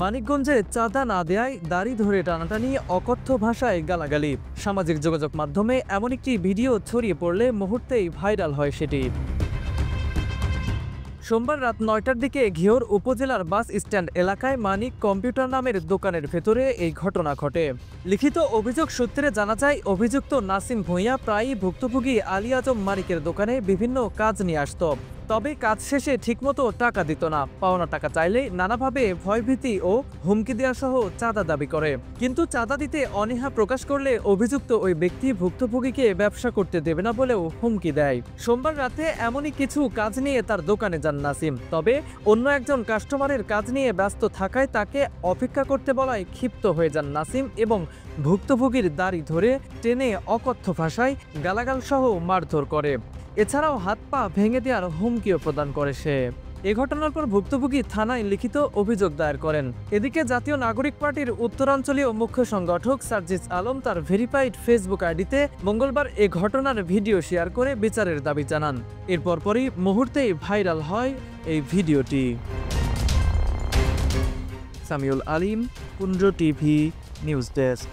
মানিকগঞ্জে চাঁদা না দেয়ায় দাড়ি ধরে টানাটানি, অকথ্য ভাষায় গালাগালি। সামাজিক যোগাযোগ মাধ্যমে এমন একটি ভিডিও ছড়িয়ে পড়লে মুহূর্তেই ভাইরাল হয় সেটি। সোমবার রাত ৯টার দিকে ঘিওর উপজেলার বাস স্ট্যান্ড এলাকায় মানিক কম্পিউটার নামের দোকানের ভেতরে এই ঘটনা ঘটে। লিখিত অভিযোগ সূত্রে জানা যায়, অভিযুক্ত নাসিম ভূঁইয়া প্রায়ই ভুক্তভোগী আলী আজম মানিকের দোকানে বিভিন্ন কাজ নিয়ে আসত। তবে কাজ শেষে ঠিকমতো টাকা দিত না। পাওনা টাকা চাইলে নানাভাবে ভয়ভীতি ও হুমকি দেওয়া সহ চাঁদা দাবি করে। কিন্তু চাঁদা দিতে অনীহা প্রকাশ করলে অভিযুক্ত ওই ব্যক্তি ভুক্তভোগীকে ব্যবসা করতে দেবে না বলেও হুমকি দেয়। সোমবার রাতে এমনই কিছু কাজ নিয়ে তার দোকানে যান নাসিম। তবে অন্য একজন কাস্টমারের কাজ নিয়ে ব্যস্ত থাকায় তাকে অপেক্ষা করতে বলায় ক্ষিপ্ত হয়ে যান নাসিম এবং ভুক্তভোগীর দাড়ি ধরে টেনে অকথ্য ভাষায় গালাগাল সহ মারধর করে। এছাড়াও হাত পা ভেঙে দেওয়ার হুমকিও প্রদান করে সে। এ ঘটনার পর ভুক্তভোগী থানায় লিখিত অভিযোগ দায়ের করেন। এদিকে জাতীয় নাগরিক পার্টির উত্তরাঞ্চলীয় মুখ্য সংগঠক সার্জিস আলম তার ভেরিফাইড ফেসবুক আইডিতে মঙ্গলবার এ ঘটনার ভিডিও শেয়ার করে বিচারের দাবি জানান। এর পরপরই মুহূর্তেই ভাইরাল হয় এই ভিডিওটি। সামিউল আলিম, কুন্দ্র টিভি নিউজ ডেস্ক।